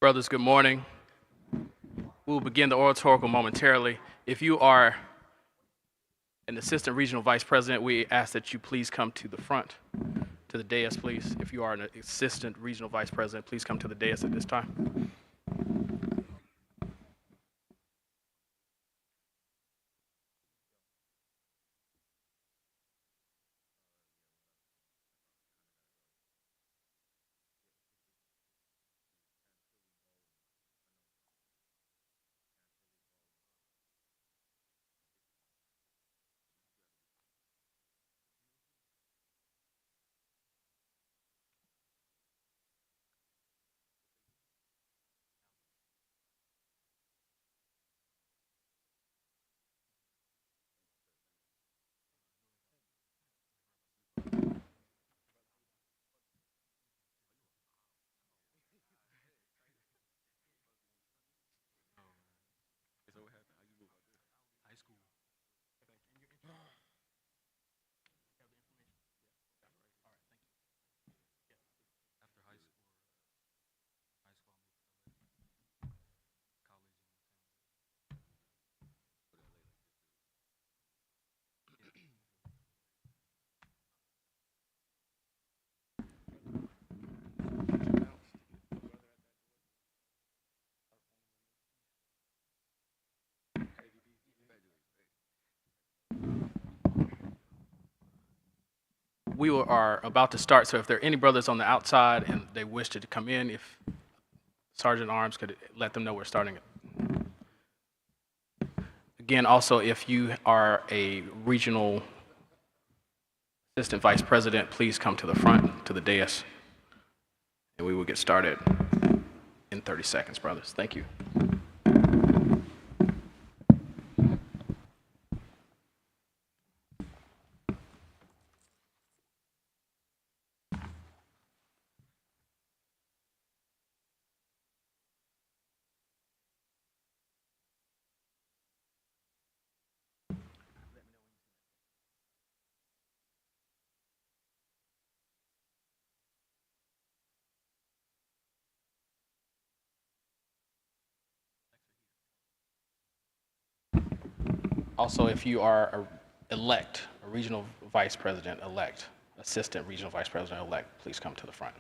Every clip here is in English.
Brothers, good morning. We will begin the oratorical momentarily. If you are an assistant regional vice president, we ask that you please come to the front, to the dais, please. If you are an assistant regional vice president, please come to the dais at this time. We are about to start, so if there are any brothers on the outside and they wish to come in, if Sergeant Arms could let them know we're starting it. Again, also, if you are a regional assistant vice president, please come to the front, to the dais, and we will get started in 30 seconds, brothers. Thank you. Also, if you are a regional vice president-elect, assistant regional vice president-elect, please come to the front.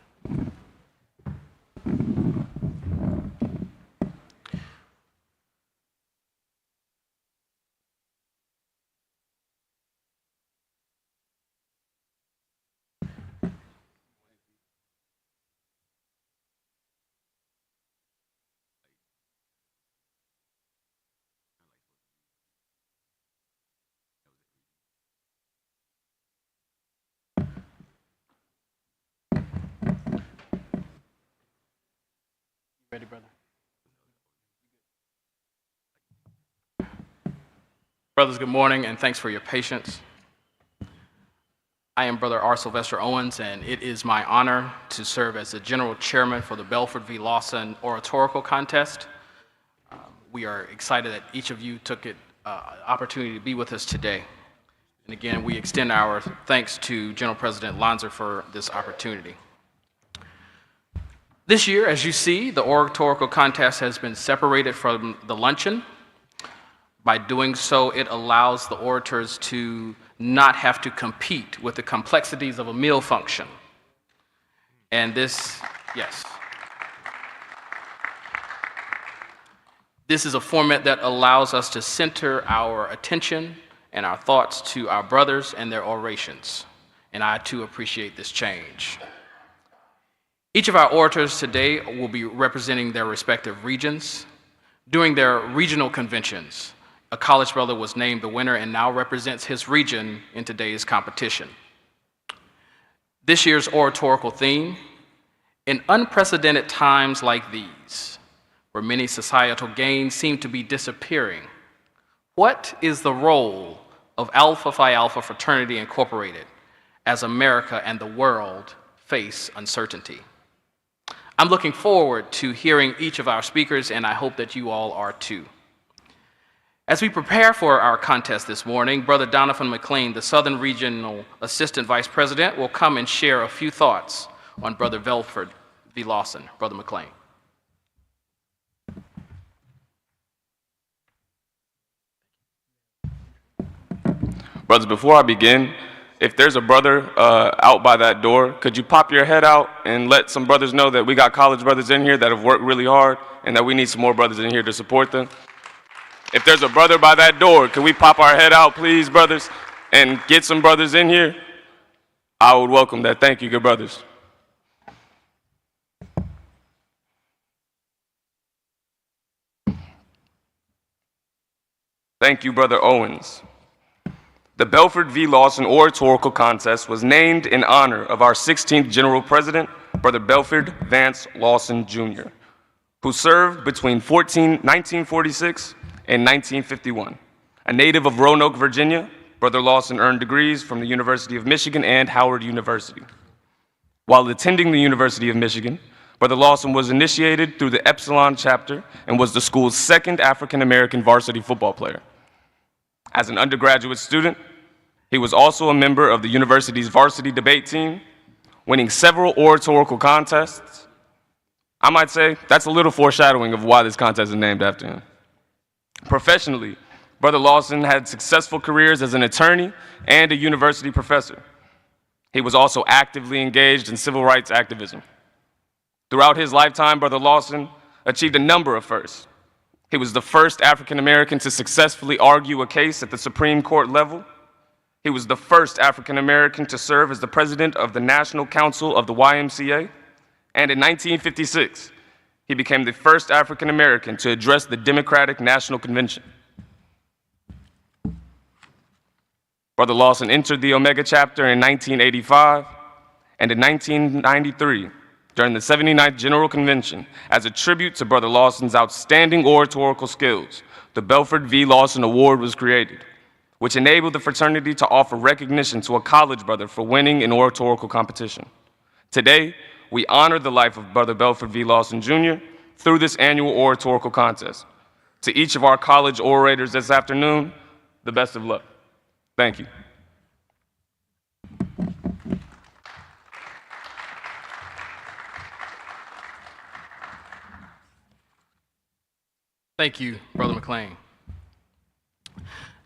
Ready, brother? Brothers, good morning, and thanks for your patience. I am Brother R. Sylvester Owens, and it is my honor to serve as the General Chairman for the Belford v. Lawson Oratorical Contest. We are excited that each of you took it opportunity to be with us today. And again, we extend our thanks to General President Lanza for this opportunity. This year, as you see, the Oratorical Contest has been separated from the luncheon. By doing so, it allows the orators to not have to compete with the complexities of a meal function. And this is a format that allows us to center our attention and our thoughts to our brothers and their orations. And I too appreciate this change. Each of our orators today will be representing their respective regions. During their regional conventions, a college brother was named the winner and now represents his region in today's competition. This year's oratorical theme, in unprecedented times like these, where many societal gains seem to be disappearing, what is the role of Alpha Phi Alpha Fraternity Incorporated as America and the world face uncertainty? I'm looking forward to hearing each of our speakers, and I hope that you all are too. As we prepare for our contest this morning, Brother Donovan McLean, the Southern Regional Assistant Vice President, will come and share a few thoughts on Brother Belford v. Lawson. Brother McLean. Brothers, before I begin, if there's a brother out by that door, could you pop your head out and let some brothers know that we got college brothers in here that have worked really hard and that we need some more brothers in here to support them? If there's a brother by that door, can we pop our head out, please, brothers, and get some brothers in here? I would welcome that. Thank you, good brothers. Thank you, Brother Owens. The Belford v. Lawson Oratorical Contest was named in honor of our 16th General President, Brother Belford Vance Lawson, Jr., who served between 1946 and 1951. A native of Roanoke, Virginia, Brother Lawson earned degrees from the University of Michigan and Howard University. While attending the University of Michigan, Brother Lawson was initiated through the Epsilon chapter and was the school's second African-American varsity football player. As an undergraduate student, he was also a member of the university's varsity debate team, winning several oratorical contests. I might say that's a little foreshadowing of why this contest is named after him. Professionally, Brother Lawson had successful careers as an attorney and a university professor. He was also actively engaged in civil rights activism. Throughout his lifetime, Brother Lawson achieved a number of firsts. He was the first African American to successfully argue a case at the Supreme Court level. He was the first African American to serve as the president of the National Council of the YMCA. And in 1956, he became the first African American to address the Democratic National Convention. Brother Lawson entered the Omega chapter in 1985, and in 1993, during the 79th General Convention, as a tribute to Brother Lawson's outstanding oratorical skills, the Belford v. Lawson Award was created, which enabled the fraternity to offer recognition to a college brother for winning an oratorical competition. Today, we honor the life of Brother Belford v. Lawson, Jr. through this annual oratorical contest. To each of our college orators this afternoon, the best of luck. Thank you. Thank you, Brother McLean.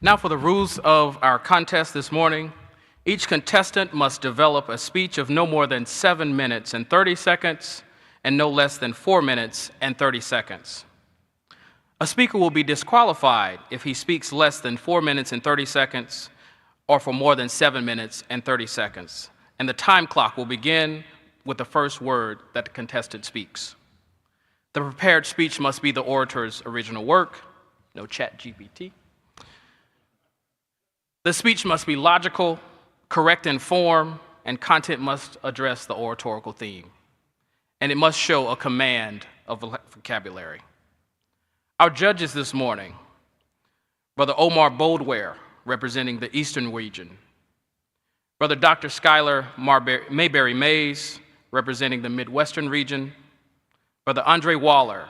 Now for the rules of our contest this morning. Each contestant must develop a speech of no more than 7 minutes and 30 seconds and no less than 4 minutes and 30 seconds. A speaker will be disqualified if he speaks less than 4 minutes and 30 seconds or for more than 7 minutes and 30 seconds. And the time clock will begin with the first word that the contestant speaks. The prepared speech must be the orator's original work, no ChatGPT. The speech must be logical, correct in form, and content must address the oratorical theme. And it must show a command of vocabulary. Our judges this morning, Brother Omar Boldware, representing the Eastern region, Brother Dr. Skylar Mayberry Mays, representing the Midwestern region, Brother Andre Waller,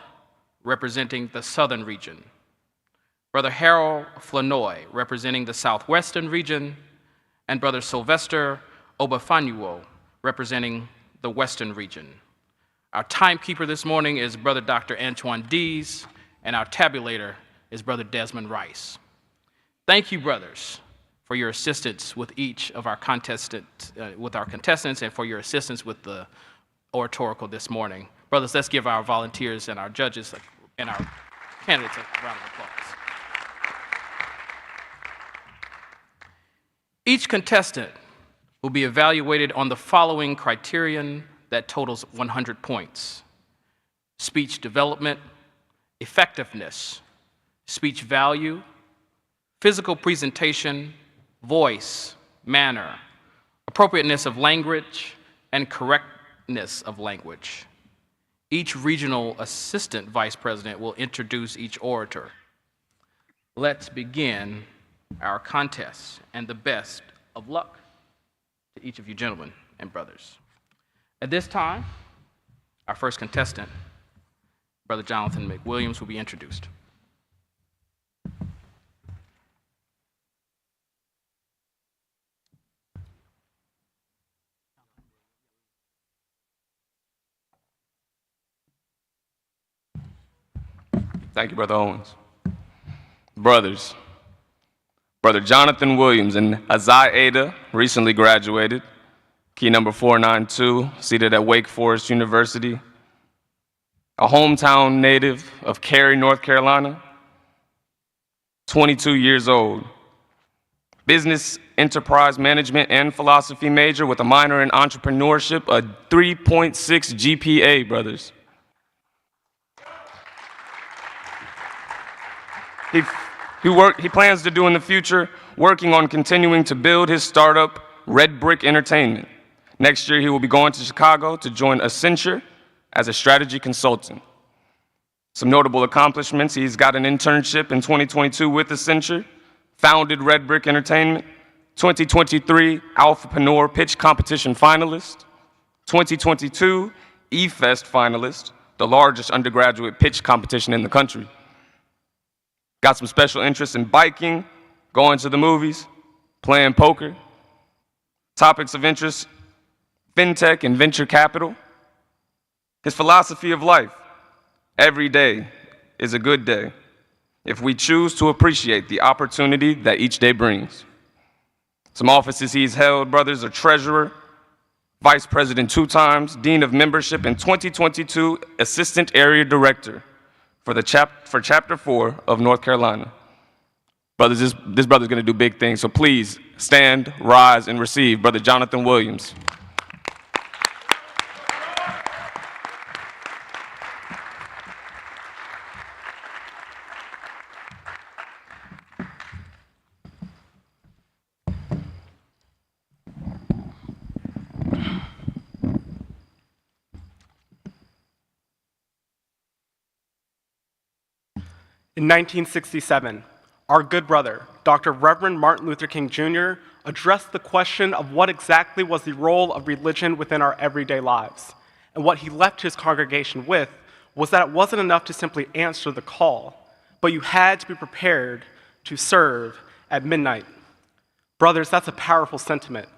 representing the Southern region, Brother Harold Flanoy, representing the Southwestern region, and Brother Sylvester Obafanuwo, representing the Western region. Our timekeeper this morning is Brother Dr. Antoine Dees, and our tabulator is Brother Desmond Rice. Thank you, brothers, for your assistance with each of our contestants, and for your assistance with the oratorical this morning. Brothers, let's give our volunteers and our judges and our candidates a round of applause. Each contestant will be evaluated on the following criterion that totals 100 points: speech development, effectiveness, speech value, physical presentation, voice, manner, appropriateness of language, and correctness of language. Each regional assistant vice president will introduce each orator. Let's begin our contest, and the best of luck to each of you gentlemen and brothers. At this time, our first contestant, Brother Jonathan McWilliams, will be introduced. Thank you, Brother Owens. Brothers, Brother Jonathan Williams and Azai Ada recently graduated, key number 492, seated at Wake Forest University. A hometown native of Cary, North Carolina, 22 years old. Business, enterprise management, and philosophy major with a minor in entrepreneurship, a 3.6 GPA, brothers. He plans to do in the future, working on continuing to build his startup, Red Brick Entertainment. Next year, he will be going to Chicago to join Accenture as a strategy consultant. Some notable accomplishments: he's got an internship in 2022 with Accenture, founded Red Brick Entertainment, 2023 Alphapreneur Pitch Competition finalist, 2022 E-Fest finalist, the largest undergraduate pitch competition in the country. Got some special interests in biking, going to the movies, playing poker. Topics of interest: fintech and venture capital. His philosophy of life: every day is a good day if we choose to appreciate the opportunity that each day brings. Some offices he's held, brothers, are treasurer, vice president 2 times, dean of membership, and 2022 assistant area director for chapter 4 of North Carolina. Brothers, this brother's gonna do big things, so please stand, rise, and receive Brother Jonathan Williams. In 1967, our good brother, Dr. Reverend Martin Luther King Jr., addressed the question of what exactly was the role of religion within our everyday lives. And what he left his congregation with was that it wasn't enough to simply answer the call, but you had to be prepared to serve at midnight. Brothers, that's a powerful sentiment,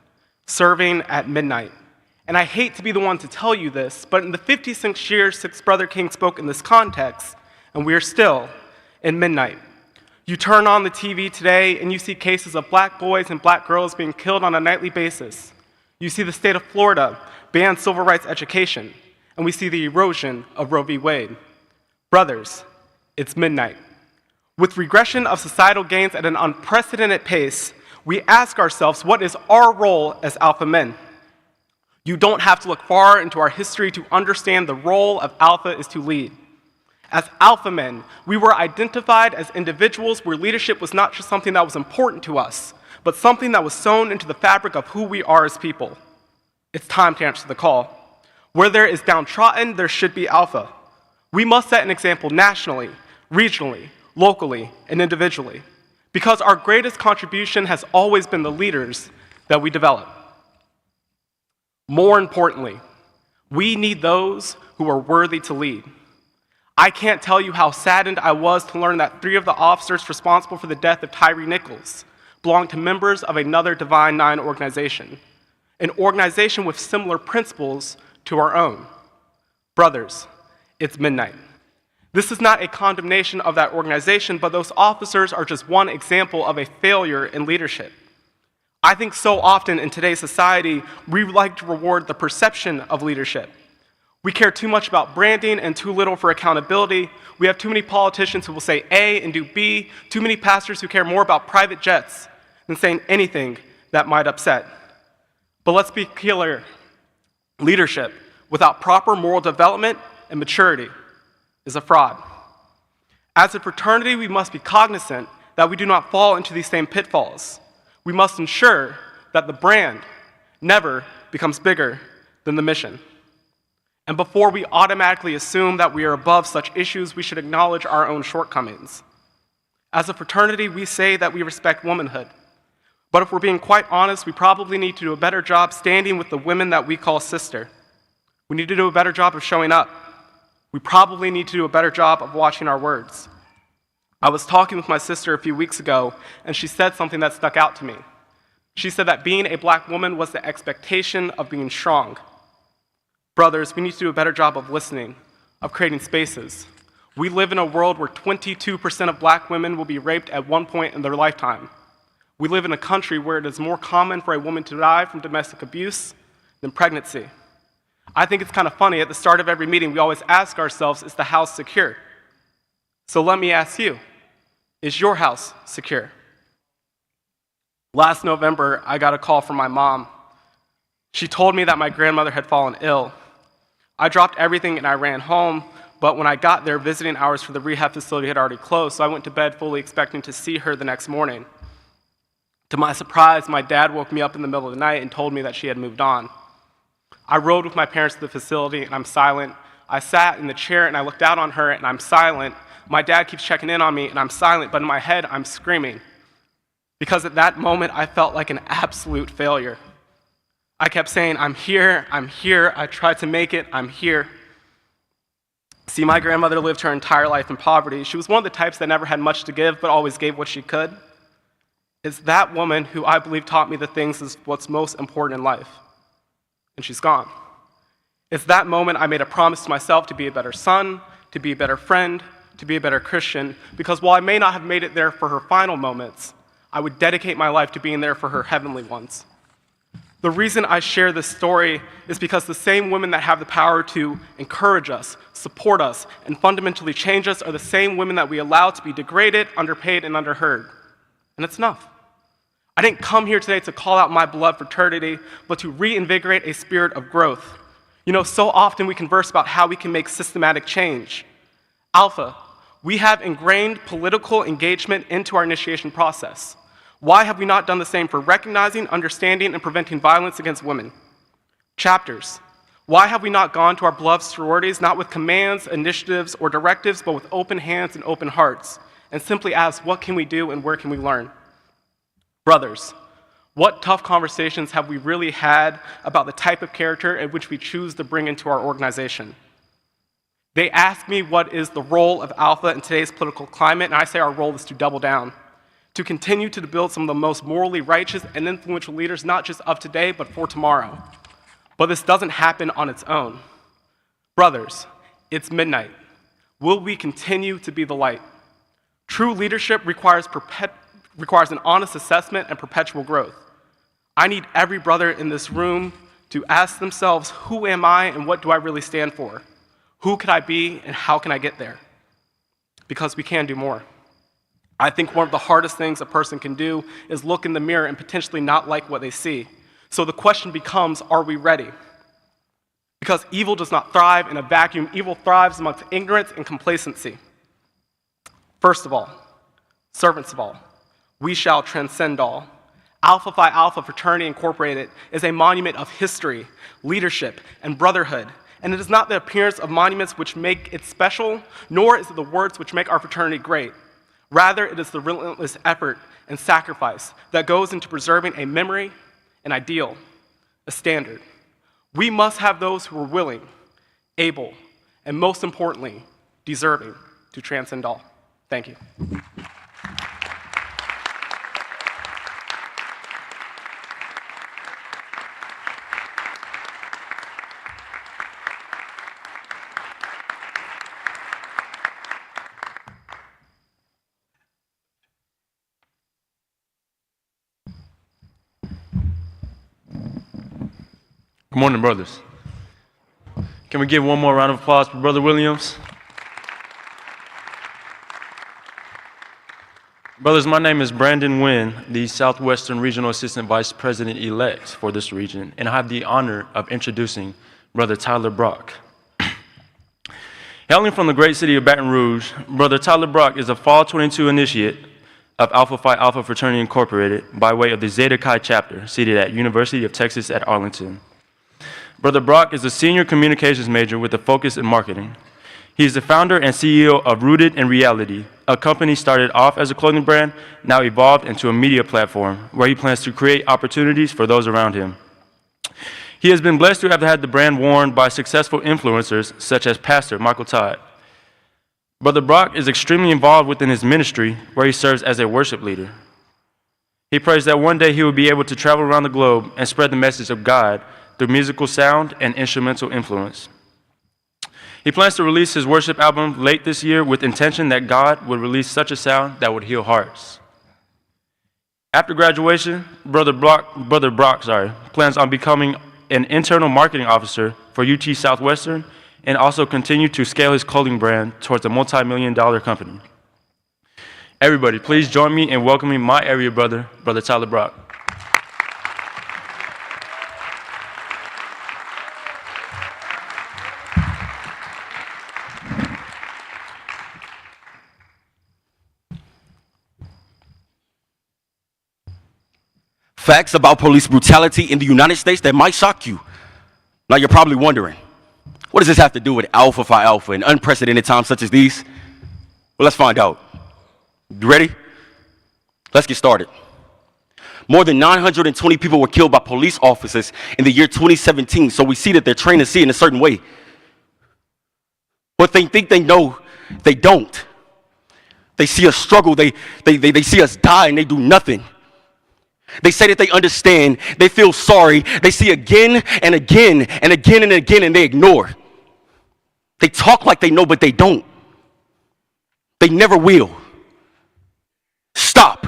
serving at midnight. And I hate to be the one to tell you this, but in the 56 years since Brother King spoke in this context, and we are still in midnight. You turn on the TV today and you see cases of black boys and black girls being killed on a nightly basis. You see the state of Florida ban civil rights education, and we see the erosion of Roe v. Wade. Brothers, it's midnight. With regression of societal gains at an unprecedented pace, we ask ourselves, what is our role as alpha men? You don't have to look far into our history to understand the role of alpha is to lead. As alpha men, we were identified as individuals where leadership was not just something that was important to us, but something that was sewn into the fabric of who we are as people. It's time to answer the call. Where there is downtrodden, there should be alpha. We must set an example nationally, regionally, locally, and individually, because our greatest contribution has always been the leaders that we develop. More importantly, we need those who are worthy to lead. I can't tell you how saddened I was to learn that 3 of the officers responsible for the death of Tyree Nichols belonged to members of another Divine Nine organization, an organization with similar principles to our own. Brothers, it's midnight. This is not a condemnation of that organization, but those officers are just one example of a failure in leadership. I think so often in today's society, we like to reward the perception of leadership. We care too much about branding and too little for accountability. We have too many politicians who will say A and do B, too many pastors who care more about private jets than saying anything that might upset. But let's be clear, leadership without proper moral development and maturity is a fraud. As a fraternity, we must be cognizant that we do not fall into these same pitfalls. We must ensure that the brand never becomes bigger than the mission. And before we automatically assume that we are above such issues, we should acknowledge our own shortcomings. As a fraternity, we say that we respect womanhood. But if we're being quite honest, we probably need to do a better job standing with the women that we call sister. We need to do a better job of showing up. We probably need to do a better job of watching our words. I was talking with my sister a few weeks ago, and she said something that stuck out to me. She said that being a black woman was the expectation of being strong. Brothers, we need to do a better job of listening, of creating spaces. We live in a world where 22% of black women will be raped at one point in their lifetime. We live in a country where it is more common for a woman to die from domestic abuse than pregnancy. I think it's kind of funny, at the start of every meeting, we always ask ourselves, is the house secure? So let me ask you, is your house secure? Last November, I got a call from my mom. She told me that my grandmother had fallen ill. I dropped everything and I ran home, but when I got there, visiting hours for the rehab facility had already closed, so I went to bed fully expecting to see her the next morning. To my surprise, my dad woke me up in the middle of the night and told me that she had moved on. I rode with my parents to the facility and I'm silent. I sat in the chair and I looked out on her and I'm silent. My dad keeps checking in on me and I'm silent, but in my head I'm screaming. Because at that moment I felt like an absolute failure. I kept saying, I'm here, I tried to make it, I'm here. See, my grandmother lived her entire life in poverty. She was one of the types that never had much to give, but always gave what she could. It's that woman who I believe taught me the things is what's most important in life. And she's gone. It's that moment I made a promise to myself to be a better son, to be a better friend, to be a better Christian, because while I may not have made it there for her final moments, I would dedicate my life to being there for her heavenly ones. The reason I share this story is because the same women that have the power to encourage us, support us, and fundamentally change us are the same women that we allow to be degraded, underpaid, and underheard. And it's enough. I didn't come here today to call out my beloved fraternity, but to reinvigorate a spirit of growth. You know, so often we converse about how we can make systematic change. Alpha, we have ingrained political engagement into our initiation process. Why have we not done the same for recognizing, understanding, and preventing violence against women? Chapters, why have we not gone to our beloved sororities, not with commands, initiatives, or directives, but with open hands and open hearts, and simply ask, what can we do and where can we learn? Brothers, what tough conversations have we really had about the type of character in which we choose to bring into our organization? They ask me what is the role of Alpha in today's political climate, and I say our role is to double down, to continue to build some of the most morally righteous and influential leaders, not just of today, but for tomorrow. But this doesn't happen on its own. Brothers, it's midnight. Will we continue to be the light? True leadership requires an honest assessment and perpetual growth. I need every brother in this room to ask themselves, who am I and what do I really stand for? Who could I be and how can I get there? Because we can do more. I think one of the hardest things a person can do is look in the mirror and potentially not like what they see. So the question becomes, are we ready? Because evil does not thrive in a vacuum. Evil thrives amongst ignorance and complacency. First of all, servants of all, we shall transcend all. Alpha Phi Alpha Fraternity Incorporated is a monument of history, leadership, and brotherhood. And it is not the appearance of monuments which make it special, nor is it the words which make our fraternity great. Rather, it is the relentless effort and sacrifice that goes into preserving a memory, an ideal, a standard. We must have those who are willing, able, and most importantly, deserving to transcend all. Thank you. Good morning, brothers. Can we give one more round of applause for Brother Williams? Brothers, my name is Brandon Wynn, the Southwestern Regional Assistant Vice President-elect for this region, and I have the honor of introducing Brother Tyler Brock. Hailing from the great city of Baton Rouge, Brother Tyler Brock is a Fall 22 initiate of Alpha Phi Alpha Fraternity Incorporated by way of the Zeta Chi chapter, seated at University of Texas at Arlington. Brother Brock is a senior communications major with a focus in marketing. He is the founder and CEO of Rooted in Reality, a company started off as a clothing brand, now evolved into a media platform where he plans to create opportunities for those around him. He has been blessed to have had the brand worn by successful influencers such as Pastor Michael Todd. Brother Brock is extremely involved within his ministry where he serves as a worship leader. He prays that one day he will be able to travel around the globe and spread the message of God through musical sound and instrumental influence. He plans to release his worship album late this year with intention that God would release such a sound that would heal hearts. After graduation, Brother Brock plans on becoming an internal marketing officer for UT Southwestern and also continue to scale his clothing brand towards a multi-million-dollar company. Everybody, please join me in welcoming my area brother, Brother Tyler Brock. Facts about police brutality in the United States that might shock you. Now you're probably wondering, what does this have to do with Alpha Phi Alpha in unprecedented times such as these? Well, let's find out. You ready? Let's get started. More than 920 people were killed by police officers in the year 2017, so we see that they're trained to see in a certain way. What they think they know, they don't. They see us struggle, they see us die, and they do nothing. They say that they understand, they feel sorry, they see again and again and again and again, and they ignore. They talk like they know, but they don't. They never will. Stop.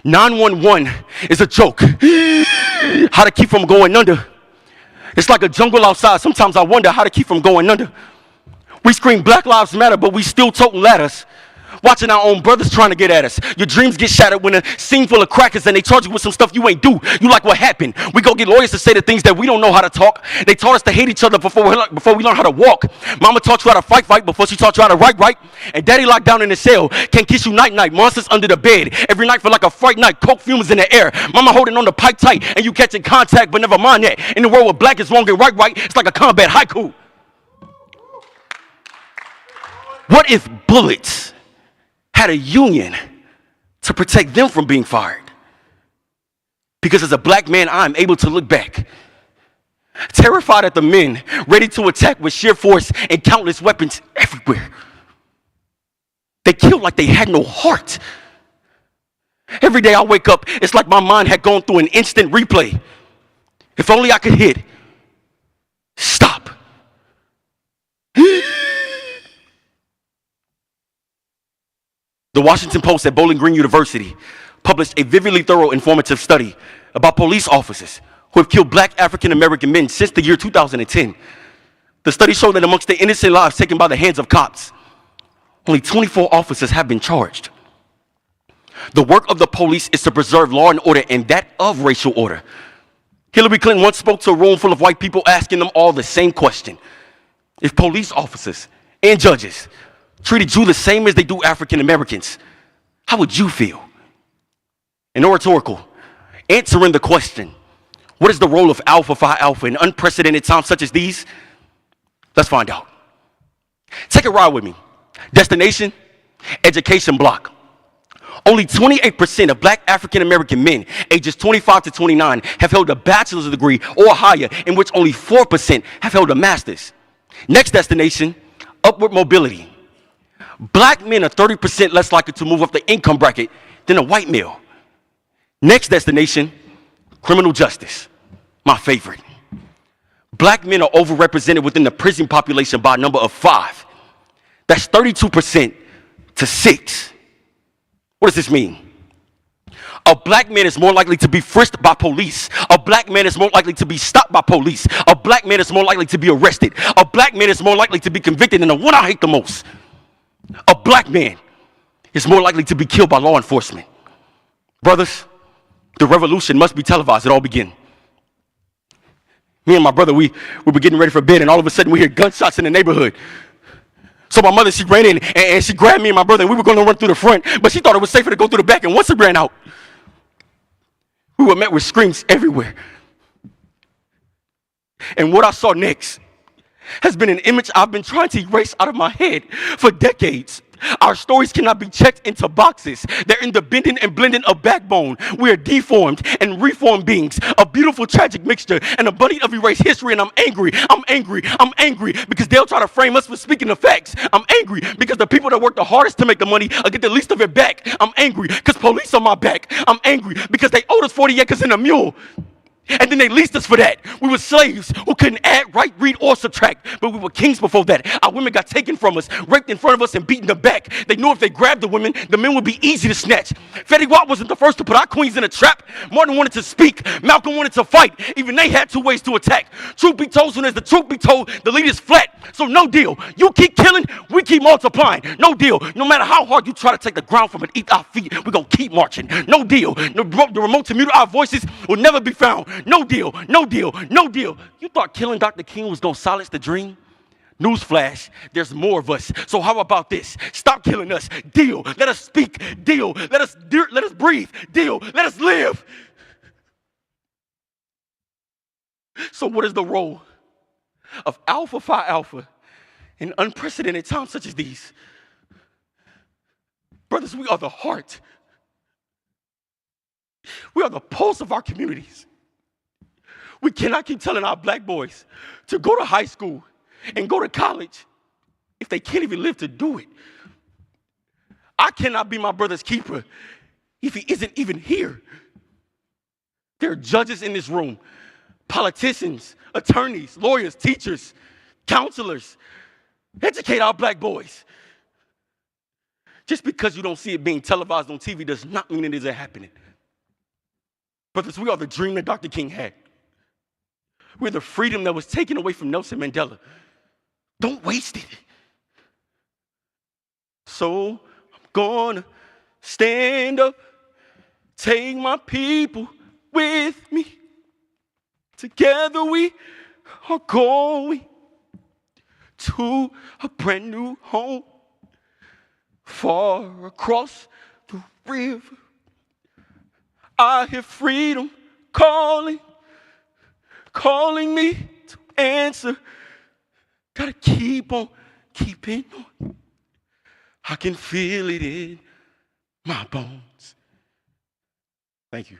911 is a joke. How to keep from going under. It's like a jungle outside. Sometimes I wonder how to keep from going under. We scream Black Lives Matter, but we still toting ladders. Watching our own brothers trying to get at us. Your dreams get shattered when a scene full of crackers and they charge you with some stuff you ain't do. You like what happened. We go get lawyers to say the things that we don't know how to talk. They taught us to hate each other before we learn how to walk. Mama taught you how to fight before she taught you how to write. And daddy locked down in the cell. Can't kiss you night. Monsters under the bed. Every night feel like a fright night. Coke fumes in the air. Mama holding on the pipe tight and you catching contact, but never mind that. In the world where black is wrong and right, it's like a combat haiku. What if bullets had a union to protect them from being fired? Because as a black man, I'm able to look back, terrified at the men ready to attack with sheer force and countless weapons everywhere. They killed like they had no heart. Every day I wake up, it's like my mind had gone through an instant replay. If only I could hit stop. The Washington Post at Bowling Green University published a vividly thorough, informative study about police officers who have killed black African-American men since the year 2010. The study showed that amongst the innocent lives taken by the hands of cops, only 24 officers have been charged. The work of the police is to preserve law and order, and that of racial order. Hillary Clinton once spoke to a room full of white people asking them all the same question. If police officers and judges treated you the same as they do African Americans, how would you feel? In Oratorical, answering the question, what is the role of Alpha Phi Alpha in unprecedented times such as these? Let's find out. Take a ride with me. Destination, education block. Only 28% of black African American men ages 25 to 29 have held a bachelor's degree or higher, in which only 4% have held a master's. Next destination, upward mobility. Black men are 30% less likely to move up the income bracket than a white male. Next destination, criminal justice. My favorite. Black men are overrepresented within the prison population by a number of 5. That's 32% to 6. What does this mean? A black man is more likely to be frisked by police. A black man is more likely to be stopped by police. A black man is more likely to be arrested. A black man is more likely to be convicted, and the one I hate the most, a black man is more likely to be killed by law enforcement. Brothers, the revolution must be televised. It all began. Me and my brother, we were getting ready for bed, and all of a sudden we hear gunshots in the neighborhood. So my mother, she ran in, and she grabbed me and my brother, and we were going to run through the front, but she thought it was safer to go through the back, and once we ran out, we were met with screams everywhere. And what I saw next has been an image I've been trying to erase out of my head for decades. Our stories cannot be checked into boxes. They're in the bending and blending of backbone. We are deformed and reformed beings, a beautiful tragic mixture and a bunny of erased history. And I'm angry because they'll try to frame us for speaking the facts. I'm angry because the people that work the hardest to make the money get the least of it back. I'm angry because police on my back. I'm angry because they owed us 40 acres and a mule. And then they leased us for that. We were slaves who couldn't add, write, read, or subtract. But we were kings before that. Our women got taken from us, raped in front of us, and beaten them back. They knew if they grabbed the men would be easy to snatch. Fetty Wap wasn't the first to put our queens in a trap. Martin wanted to speak. Malcolm wanted to fight. Even they had two ways to attack. Truth be told, soon as the truth be told, the leader's flat. So no deal. You keep killing, we keep multiplying. No deal. No matter how hard you try to take the ground from beneath our feet, we're going to keep marching. No deal. The remote to mute our voices will never be found. No deal, no deal, no deal. You thought killing Dr. King was going to silence the dream? Newsflash, there's more of us. So how about this? Stop killing us. Deal. Let us speak. Deal. Let us breathe. Deal. Let us live. So what is the role of Alpha Phi Alpha in unprecedented times such as these? Brothers, we are the heart. We are the pulse of our communities. We cannot keep telling our black boys to go to high school and go to college if they can't even live to do it. I cannot be my brother's keeper if he isn't even here. There are judges in this room, politicians, attorneys, lawyers, teachers, counselors. Educate our black boys. Just because you don't see it being televised on TV does not mean it isn't happening. Brothers, we are the dream that Dr. King had. We're the freedom that was taken away from Nelson Mandela. Don't waste it. So I'm gonna stand up, take my people with me. Together we are going to a brand new home far across the river. I hear freedom calling me to answer. Gotta keep on keeping on. I can feel it in my bones. Thank you.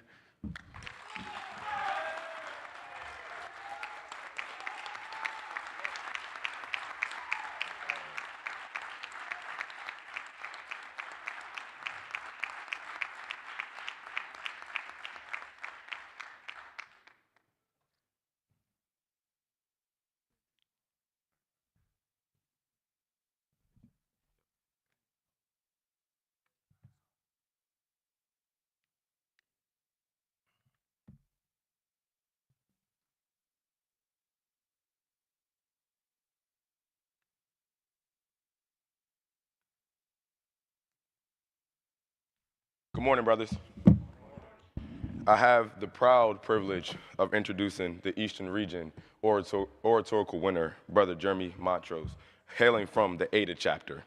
Good morning, brothers. I have the proud privilege of introducing the Eastern Region Oratorical winner, Brother Jeremy Montrose, hailing from the Ada chapter.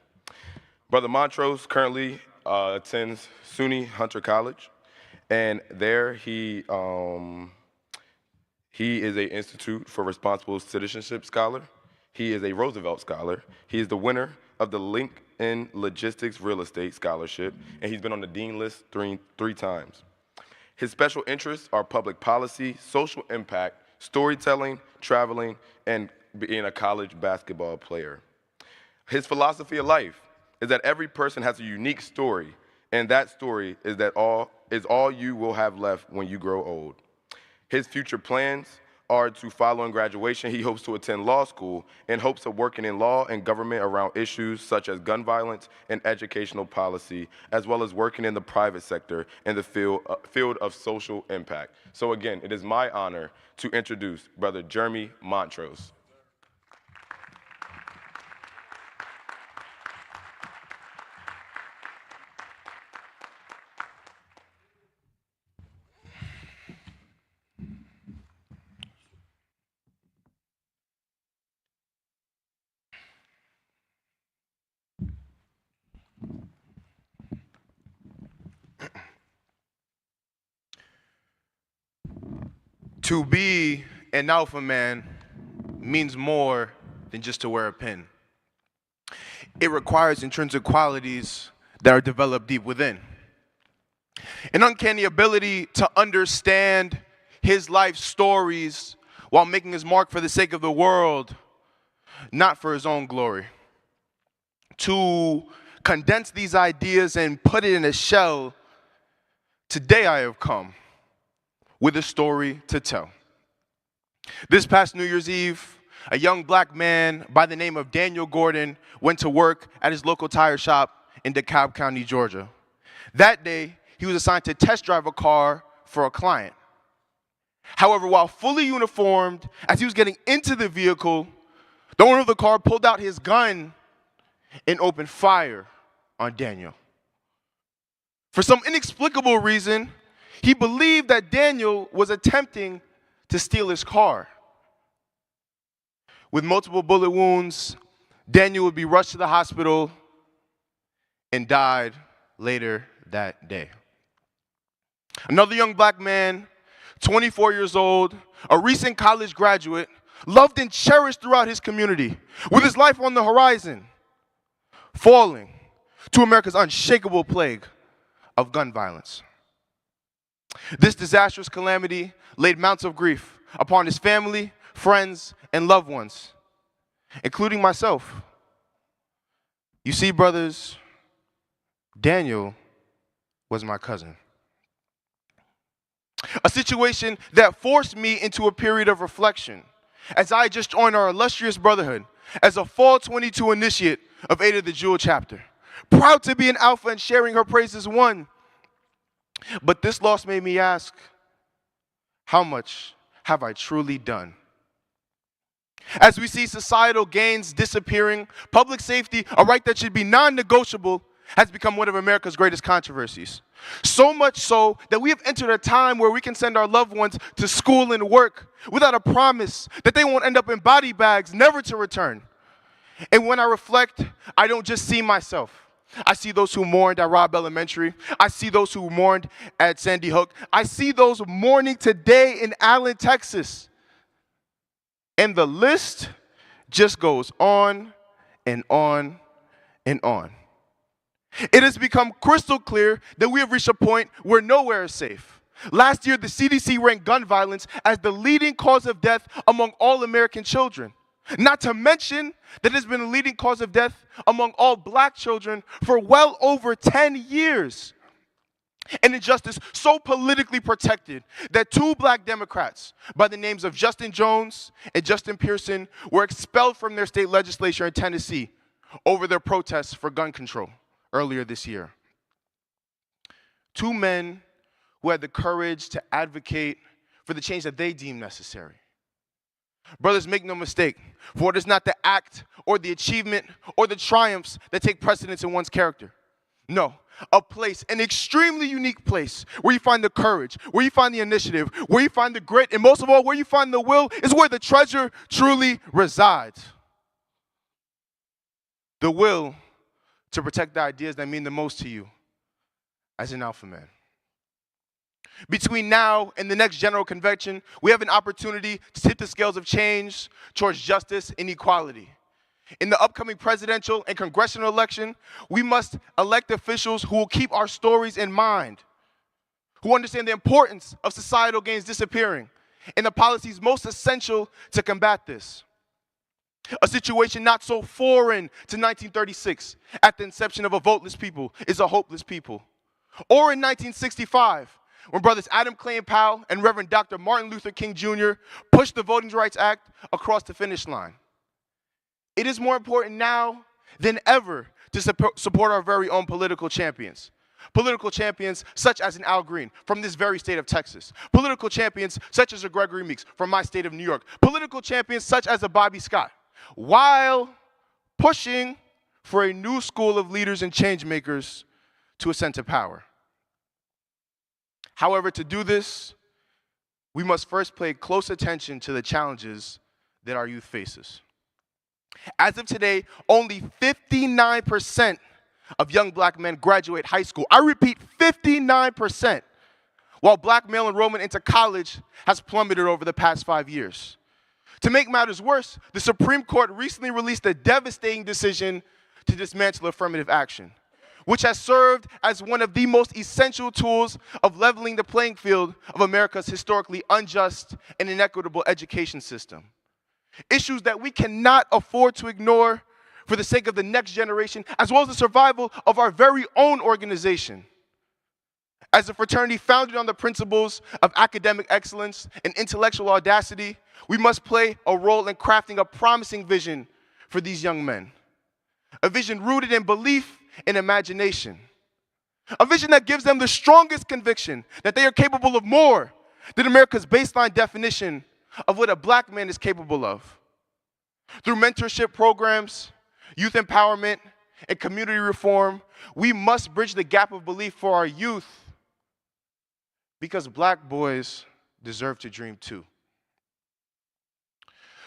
Brother Montrose currently attends SUNY Hunter College, and there he is an Institute for Responsible Citizenship scholar. He is a Roosevelt scholar. He is the winner of the LinkedIn Logistics Real Estate Scholarship, and he's been on the Dean list three times. His special interests are public policy, social impact, storytelling, traveling, and being a college basketball player. His philosophy of life is that every person has a unique story, and that story is all you will have left when you grow old. His future plans are to follow in graduation. He hopes to attend law school in hopes of working in law and government around issues such as gun violence and educational policy, as well as working in the private sector in the field of social impact. So again, it is my honor to introduce Brother Jeremy Montrose. To be an alpha man means more than just to wear a pin. It requires intrinsic qualities that are developed deep within. An uncanny ability to understand his life stories while making his mark for the sake of the world, not for his own glory. To condense these ideas and put it in a shell, today I have come. with a story to tell. This past New Year's Eve, a young black man by the name of Daniel Gordon went to work at his local tire shop in DeKalb County, Georgia. That day, he was assigned to test drive a car for a client. However, while fully uniformed, as he was getting into the vehicle, the owner of the car pulled out his gun and opened fire on Daniel. For some inexplicable reason, he believed that Daniel was attempting to steal his car. With multiple bullet wounds, Daniel would be rushed to the hospital and died later that day. Another young black man, 24 years old, a recent college graduate, loved and cherished throughout his community, with his life on the horizon, falling to America's unshakable plague of gun violence. This disastrous calamity laid mounts of grief upon his family, friends, and loved ones, including myself. You see, brothers, Daniel was my cousin. A situation that forced me into a period of reflection as I just joined our illustrious brotherhood as a Fall 22 initiate of Ada the Jewel chapter. Proud to be an alpha and sharing her praises one. But this loss made me ask, how much have I truly done? As we see societal gains disappearing, public safety, a right that should be non-negotiable, has become one of America's greatest controversies. So much so that we have entered a time where we can send our loved ones to school and work without a promise that they won't end up in body bags, never to return. And when I reflect, I don't just see myself. I see those who mourned at Robb Elementary. I see those who mourned at Sandy Hook. I see those mourning today in Allen, Texas. And the list just goes on and on and on. It has become crystal clear that we have reached a point where nowhere is safe. Last year, the CDC ranked gun violence as the leading cause of death among all American children. Not to mention that it has been a leading cause of death among all black children for well over 10 years. An injustice so politically protected that two black Democrats by the names of Justin Jones and Justin Pearson were expelled from their state legislature in Tennessee over their protests for gun control earlier this year. Two men who had the courage to advocate for the change that they deemed necessary. Brothers, make no mistake, for it is not the act or the achievement or the triumphs that take precedence in one's character. No, a place, an extremely unique place where you find the courage, where you find the initiative, where you find the grit, and most of all, where you find the will is where the treasure truly resides. The will to protect the ideas that mean the most to you as an alpha man. Between now and the next general convention, we have an opportunity to tip the scales of change towards justice and equality. In the upcoming presidential and congressional election, we must elect officials who will keep our stories in mind, who understand the importance of societal gains disappearing and the policies most essential to combat this. A situation not so foreign to 1936, at the inception of a voteless people is a hopeless people. Or in 1965, when brothers Adam Clay Powell and Reverend Dr. Martin Luther King Jr. pushed the Voting Rights Act across the finish line. It is more important now than ever to support our very own political champions. Political champions such as an Al Green from this very state of Texas. Political champions such as a Gregory Meeks from my state of New York. Political champions such as a Bobby Scott. While pushing for a new school of leaders and change makers to ascend to power. However, to do this, we must first pay close attention to the challenges that our youth faces. As of today, only 59% of young black men graduate high school. I repeat, 59%, while black male enrollment into college has plummeted over the past 5 years. To make matters worse, the Supreme Court recently released a devastating decision to dismantle affirmative action, which has served as one of the most essential tools of leveling the playing field of America's historically unjust and inequitable education system. Issues that we cannot afford to ignore for the sake of the next generation, as well as the survival of our very own organization. As a fraternity founded on the principles of academic excellence and intellectual audacity, we must play a role in crafting a promising vision for these young men. A vision rooted in belief and imagination. A vision that gives them the strongest conviction that they are capable of more than America's baseline definition of what a black man is capable of. Through mentorship programs, youth empowerment, and community reform, we must bridge the gap of belief for our youth, because black boys deserve to dream too.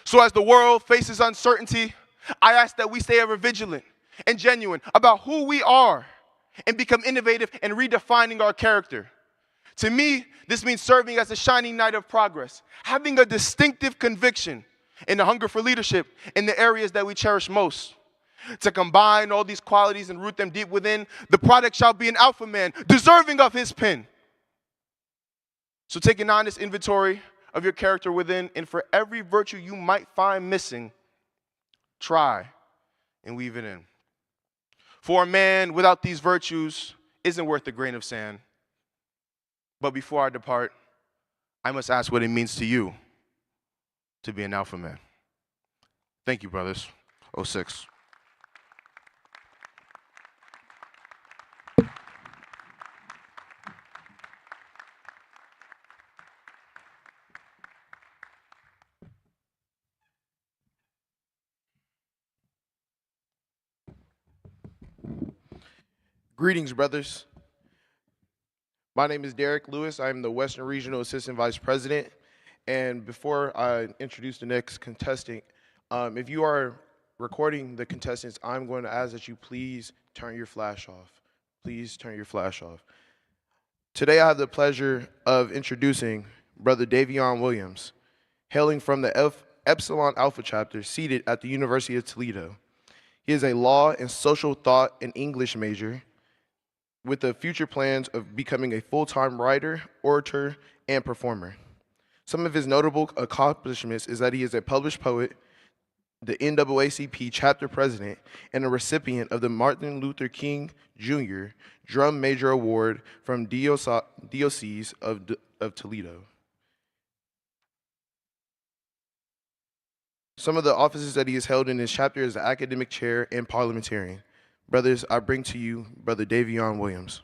So as the world faces uncertainty, I ask that we stay ever vigilant and genuine about who we are and become innovative in redefining our character. To me, this means serving as a shining light of progress, having a distinctive conviction and a hunger for leadership in the areas that we cherish most. To combine all these qualities and root them deep within, the product shall be an alpha man, deserving of his pen. So take an honest inventory of your character within, and for every virtue you might find missing, try and weave it in. For a man without these virtues isn't worth a grain of sand. But before I depart, I must ask what it means to you to be an alpha man. Thank you, brothers. 06. Greetings, brothers. My name is Derek Lewis. I'm the Western Regional Assistant Vice President. And before I introduce the next contestant, if you are recording the contestants, I'm going to ask that you please turn your flash off. Please turn your flash off. Today I have the pleasure of introducing Brother Davion Williams, hailing from the Epsilon Alpha chapter, seated at the University of Toledo. He is a law and social thought and English major, with the future plans of becoming a full-time writer, orator, and performer. Some of his notable accomplishments is that he is a published poet, the NAACP chapter president, and a recipient of the Martin Luther King Jr. Drum Major Award from Diocese of Toledo. Some of the offices that he has held in his chapter is the academic chair and parliamentarian. Brothers, I bring to you Brother Davion Williams.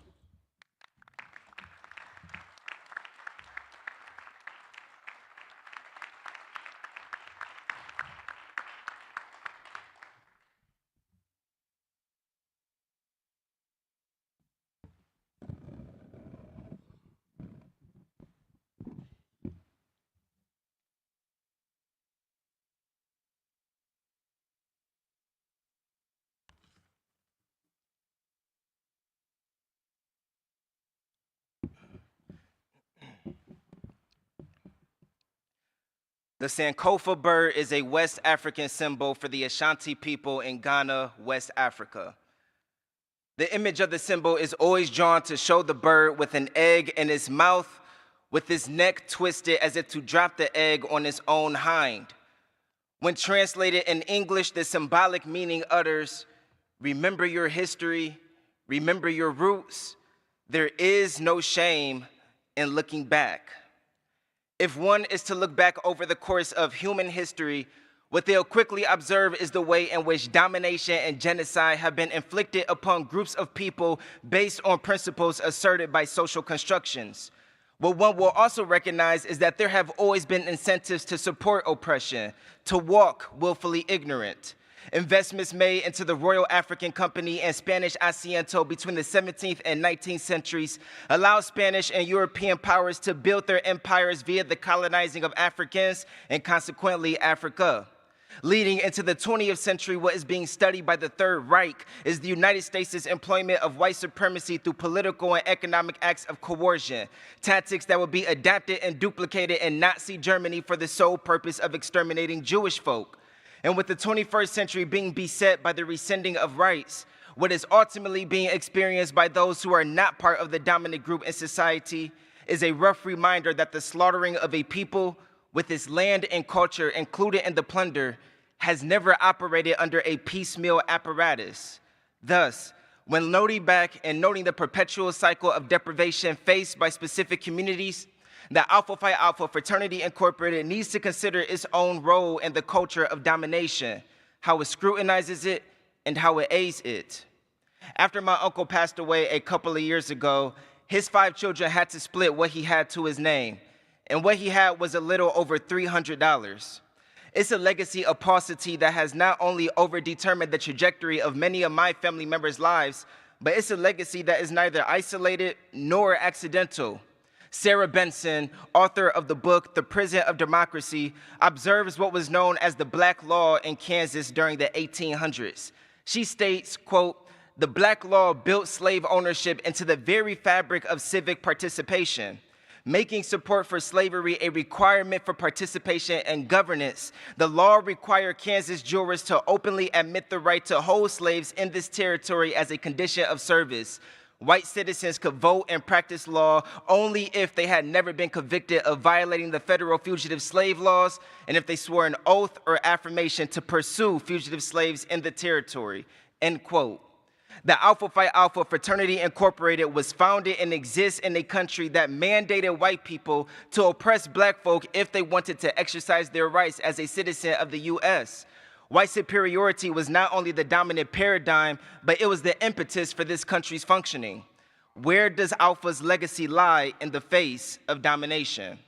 The Sankofa bird is a West African symbol for the Ashanti people in Ghana, West Africa. The image of the symbol is always drawn to show the bird with an egg in its mouth, with its neck twisted as if to drop the egg on its own hind. When translated in English, the symbolic meaning utters, "Remember your history, remember your roots. There is no shame in looking back." If one is to look back over the course of human history, what they'll quickly observe is the way in which domination and genocide have been inflicted upon groups of people based on principles asserted by social constructions. What one will also recognize is that there have always been incentives to support oppression, to walk willfully ignorant. Investments made into the Royal African Company and Spanish Asiento between the 17th and 19th centuries allowed Spanish and European powers to build their empires via the colonizing of Africans and consequently Africa. Leading into the 20th century, what is being studied by the Third Reich is the United States' employment of white supremacy through political and economic acts of coercion, tactics that would be adapted and duplicated in Nazi Germany for the sole purpose of exterminating Jewish folk. And with the 21st century being beset by the rescinding of rights, what is ultimately being experienced by those who are not part of the dominant group in society is a rough reminder that the slaughtering of a people with its land and culture included in the plunder has never operated under a piecemeal apparatus. Thus, When noting back and noting the perpetual cycle of deprivation faced by specific communities, the Alpha Phi Alpha Fraternity Incorporated needs to consider its own role in the culture of domination, how it scrutinizes it, and how it aids it. After my uncle passed away a couple of years ago, his 5 children had to split what he had to his name, and what he had was a little over $300. It's a legacy of paucity that has not only overdetermined the trajectory of many of my family members' lives, but it's a legacy that is neither isolated nor accidental. Sarah Benson, author of the book The Prison of Democracy, observes what was known as the Black Law in Kansas during the 1800s. She states, quote, "The Black Law built slave ownership into the very fabric of civic participation. Making support for slavery a requirement for participation and governance, the law required Kansas jurors to openly admit the right to hold slaves in this territory as a condition of service. White citizens could vote and practice law only if they had never been convicted of violating the federal fugitive slave laws and if they swore an oath or affirmation to pursue fugitive slaves in the territory," end quote. The Alpha Phi Alpha Fraternity Incorporated was founded and exists in a country that mandated white people to oppress black folk if they wanted to exercise their rights as a citizen of the U.S. White superiority was not only the dominant paradigm, but it was the impetus for this country's functioning. Where does Alpha's legacy lie in the face of domination?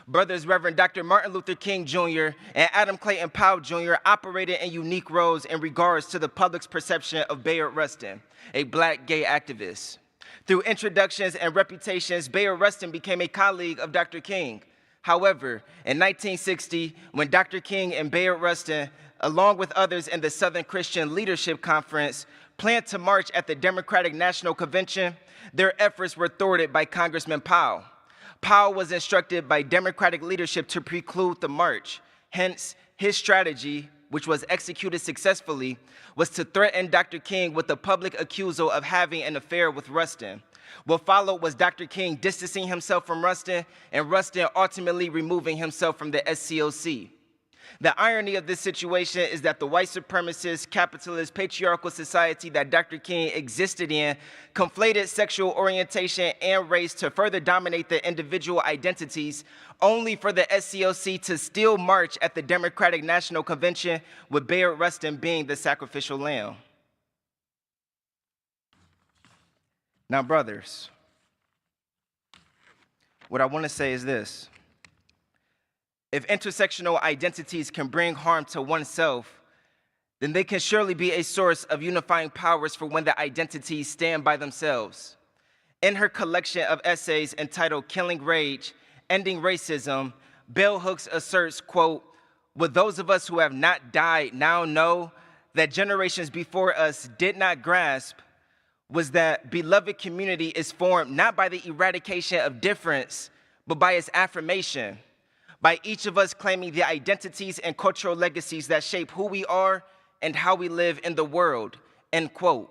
Brothers Reverend Dr. Martin Luther King Jr. and Adam Clayton Powell Jr. operated in unique roles in regards to the public's perception of Bayard Rustin, a black gay activist. Through introductions and reputations, Bayard Rustin became a colleague of Dr. King. However, in 1960, when Dr. King and Bayard Rustin, along with others in the Southern Christian Leadership Conference, planned to march at the Democratic National Convention, their efforts were thwarted by Congressman Powell. Powell was instructed by Democratic leadership to preclude the march. Hence, his strategy, which was executed successfully, was to threaten Dr. King with the public accusal of having an affair with Rustin. What followed was Dr. King distancing himself from Rustin, and Rustin ultimately removing himself from the SCOC. The irony of this situation is that the white supremacist, capitalist, patriarchal society that Dr. King existed in conflated sexual orientation and race to further dominate the individual identities, only for the SCOC to still march at the Democratic National Convention, with Bayard Rustin being the sacrificial lamb. Now, brothers, what I want to say is this. If intersectional identities can bring harm to oneself, then they can surely be a source of unifying powers for when the identities stand by themselves. In her collection of essays entitled Killing Rage, Ending Racism, Bell Hooks asserts, quote, "What those of us who have not died now know that generations before us did not grasp was that beloved community is formed not by the eradication of difference, but by its affirmation. By each of us claiming the identities and cultural legacies that shape who we are and how we live in the world," end quote.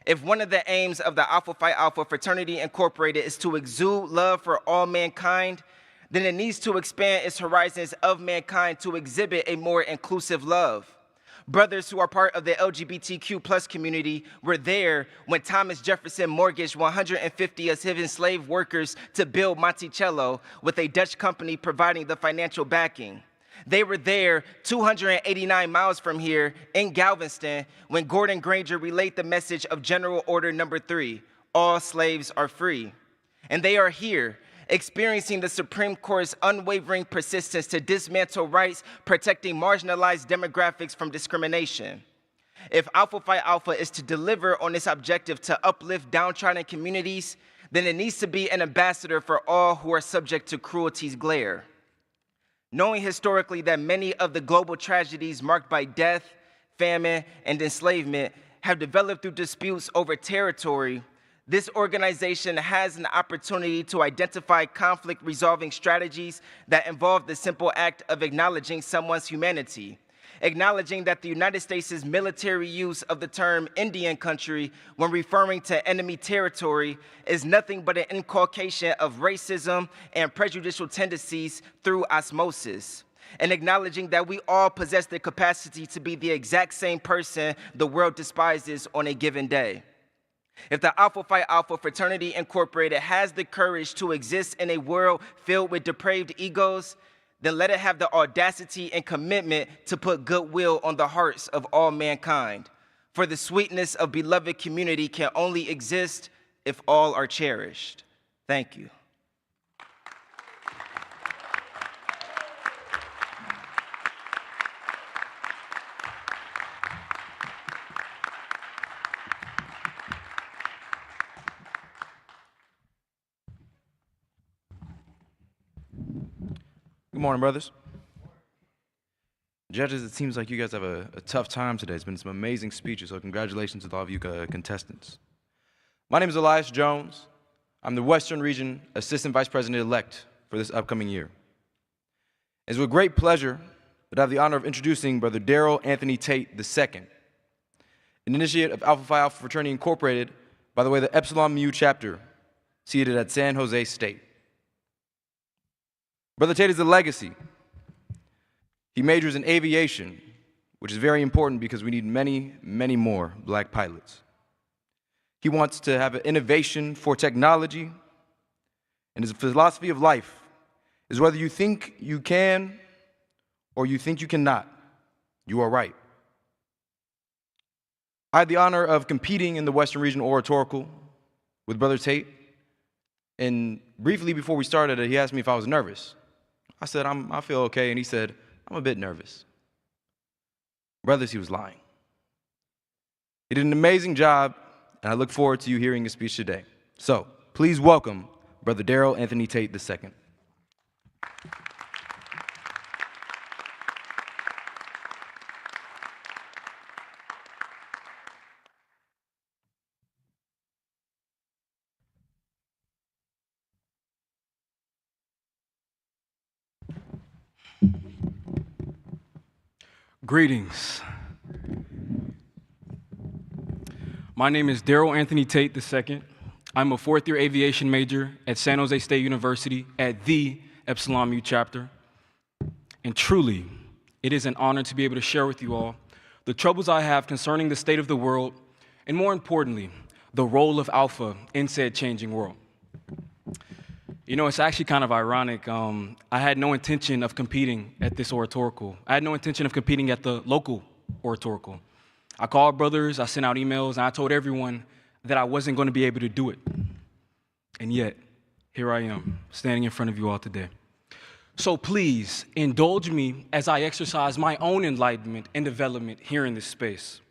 If one of the aims of the Alpha Phi Alpha Fraternity Incorporated is to exude love for all mankind, then it needs to expand its horizons of mankind to exhibit a more inclusive love. Brothers who are part of the LGBTQ+ community were there when Thomas Jefferson mortgaged 150 of his enslaved workers to build Monticello, with a Dutch company providing the financial backing. They were there 289 miles from here in Galveston when Gordon Granger relayed the message of General Order No. 3, all slaves are free. And they are here, experiencing the Supreme Court's unwavering persistence to dismantle rights protecting marginalized demographics from discrimination. If Alpha Phi Alpha is to deliver on its objective to uplift downtrodden communities, then it needs to be an ambassador for all who are subject to cruelty's glare. Knowing historically that many of the global tragedies marked by death, famine, and enslavement have developed through disputes over territory, this organization has an opportunity to identify conflict-resolving strategies that involve the simple act of acknowledging someone's humanity, acknowledging that the United States' military use of the term Indian country when referring to enemy territory is nothing but an inculcation of racism and prejudicial tendencies through osmosis, and acknowledging that we all possess the capacity to be the exact same person the world despises on a given day. If the Alpha Phi Alpha Fraternity Incorporated has the courage to exist in a world filled with depraved egos, then let it have the audacity and commitment to put goodwill on the hearts of all mankind. For the sweetness of beloved community can only exist if all are cherished. Thank you. Good morning, brothers. Judges, it seems like you guys have a tough time today. It's been some amazing speeches, so congratulations to all of you contestants. My name is Elias Jones. I'm the Western Region Assistant Vice President-elect for this upcoming year. It's with great pleasure that I have the honor of introducing Brother Daryl Anthony Tate II, an initiate of Alpha Phi Alpha Fraternity Incorporated by the way the Epsilon Mu chapter, seated at San Jose State. Brother Tate is a legacy. He majors in aviation, which is very important because we need many, many more black pilots. He wants to have an innovation for technology, and his philosophy of life is whether you think you can or you think you cannot, you are right. I had the honor of competing in the Western Region Oratorical with Brother Tate, and briefly before we started, he asked me if I was nervous. I said, I feel okay, and he said, I'm a bit nervous. Brothers, he was lying. He did an amazing job, and I look forward to you hearing his speech today. So, please welcome Brother Daryl Anthony Tate II. Greetings. My name is Daryl Anthony Tate II. I'm a fourth-year aviation major at San Jose State University at the Epsilon Mu chapter. And truly, it is an honor to be able to share with you all the troubles I have concerning the state of the world, and more importantly, the role of Alpha in said changing world. You know, it's actually kind of ironic. I had no intention of competing at this oratorical. I had no intention of competing at the local oratorical. I called brothers, I sent out emails, and I told everyone that I wasn't going to be able to do it. And yet, here I am, standing in front of you all today. So please, indulge me as I exercise my own enlightenment and development here in this space.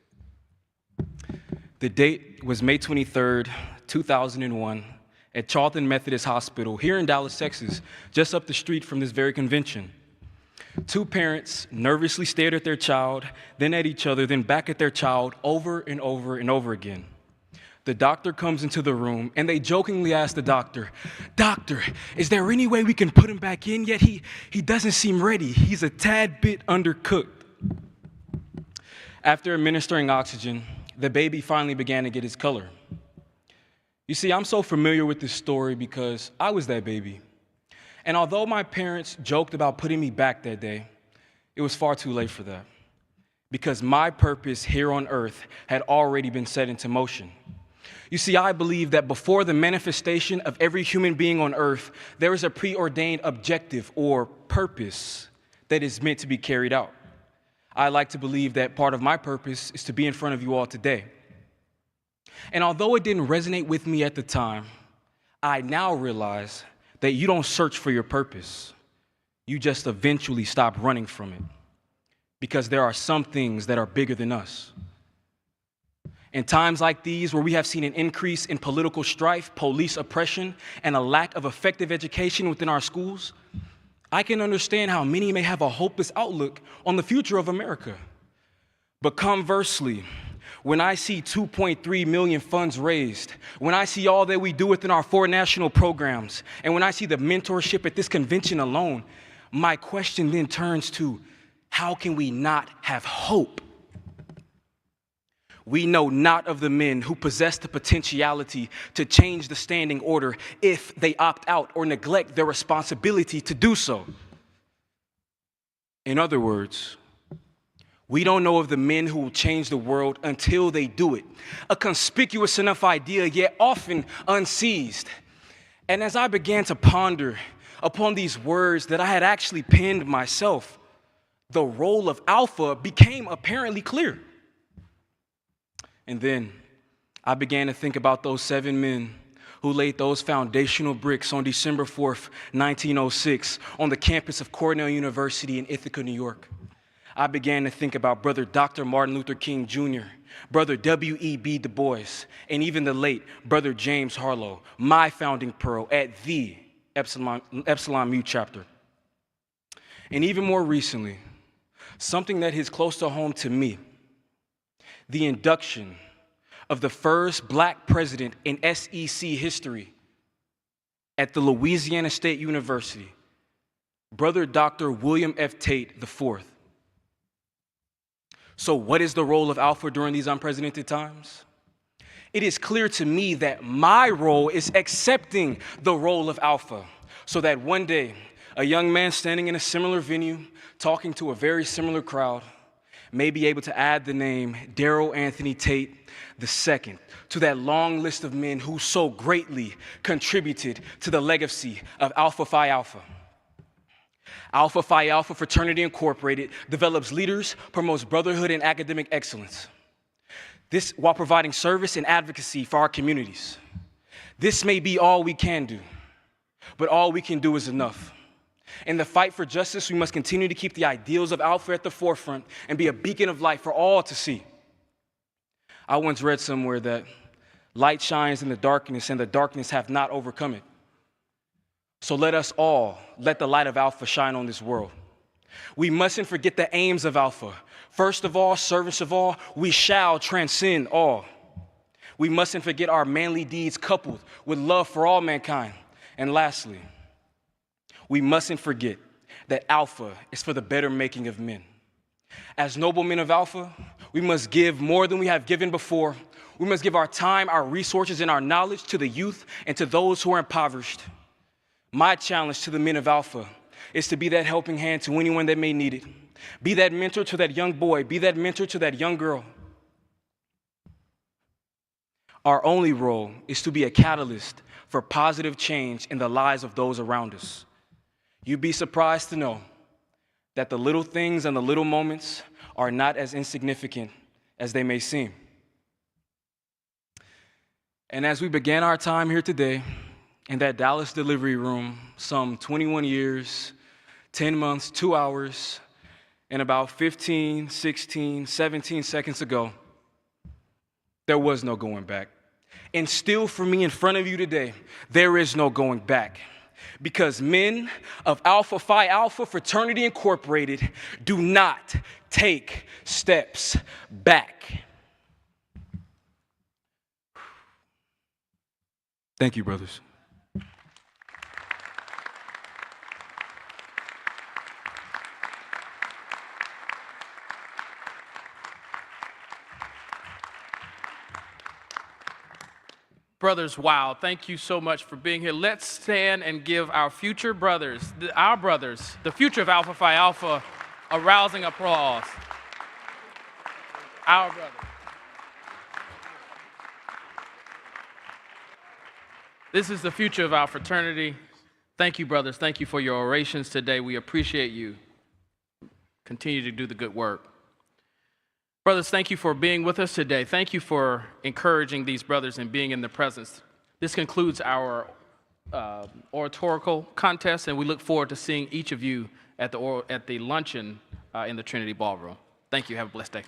The date was May 23rd, 2001, at Charlton Methodist Hospital here in Dallas, Texas, just up the street from this very convention. Two parents nervously stared at their child, then at each other, then back at their child over and over and over again. The doctor comes into the room, and they jokingly ask the doctor, "Doctor, is there any way we can put him back in yet? He doesn't seem ready. He's a tad bit undercooked." After administering oxygen, the baby finally began to get his color. You see, I'm so familiar with this story because I was that baby. And although my parents joked about putting me back that day, it was far too late for that, because my purpose here on earth had already been set into motion. You see, I believe that before the manifestation of every human being on earth, there is a preordained objective or purpose that is meant to be carried out. I like to believe that part of my purpose is to be in front of you all today. And although it didn't resonate with me at the time, I now realize that you don't search for your purpose. You just eventually stop running from it, because there are some things that are bigger than us. In times like these, where we have seen an increase in political strife, police oppression, and a lack of effective education within our schools, I can understand how many may have a hopeless outlook on the future of America. But conversely, when I see 2.3 million funds raised, when I see all that we do within our 4 national programs, and when I see the mentorship at this convention alone, my question then turns to, how can we not have hope? We know not of the men who possess the potentiality to change the standing order if they opt out or neglect their responsibility to do so. In other words, We don't know of the men who will change the world until they do it. A conspicuous enough idea, yet often unseized. And as I began to ponder upon these words that I had actually penned myself, the role of Alpha became apparently clear. And then I began to think about those 7 men who laid those foundational bricks on December 4th, 1906, on the campus of Cornell University in Ithaca, New York. I began to think about Brother Dr. Martin Luther King Jr., Brother W.E.B. Du Bois, and even the late Brother James Harlow, my founding pearl at the Epsilon Mu chapter. And even more recently, something that hits close to home to me, the induction of the first black president in SEC history at the Louisiana State University, Brother Dr. William F. Tate IV. So what is the role of Alpha during these unprecedented times? It is clear to me that my role is accepting the role of Alpha, so that one day, a young man standing in a similar venue, talking to a very similar crowd, may be able to add the name Daryl Anthony Tate II to that long list of men who so greatly contributed to the legacy of Alpha Phi Alpha. Alpha Phi Alpha Fraternity Incorporated develops leaders, promotes brotherhood and academic excellence. This while providing service and advocacy for our communities. This may be all we can do, but all we can do is enough. In the fight for justice, we must continue to keep the ideals of Alpha at the forefront and be a beacon of light for all to see. I once read somewhere that light shines in the darkness and the darkness have not overcome it. So let us all let the light of Alpha shine on this world. We mustn't forget the aims of Alpha. First of all, service of all, we shall transcend all. We mustn't forget our manly deeds coupled with love for all mankind. And lastly, we mustn't forget that Alpha is for the better making of men. As noble men of Alpha, we must give more than we have given before. We must give our time, our resources, and our knowledge to the youth and to those who are impoverished. My challenge to the men of Alpha is to be that helping hand to anyone that may need it. Be that mentor to that young boy. Be that mentor to that young girl. Our only role is to be a catalyst for positive change in the lives of those around us. You'd be surprised to know that the little things and the little moments are not as insignificant as they may seem. And as we began our time here today, in that Dallas delivery room, some 21 years, 10 months, 2 hours, and about 15, 16, 17 seconds ago, there was no going back. And still for me in front of you today, there is no going back. Because men of Alpha Phi Alpha Fraternity Incorporated do not take steps back. Thank you, brothers. Brothers, wow, thank you so much for being here. Let's stand and give our future brothers, the future of Alpha Phi Alpha, a rousing applause. Our brothers. This is the future of our fraternity. Thank you, brothers. Thank you for your orations today. We appreciate you. Continue to do the good work. Brothers, thank you for being with us today. Thank you for encouraging these brothers and being in their presence. This concludes our oratorical contest, and we look forward to seeing each of you at the luncheon in the Trinity Ballroom. Thank you. Have a blessed day.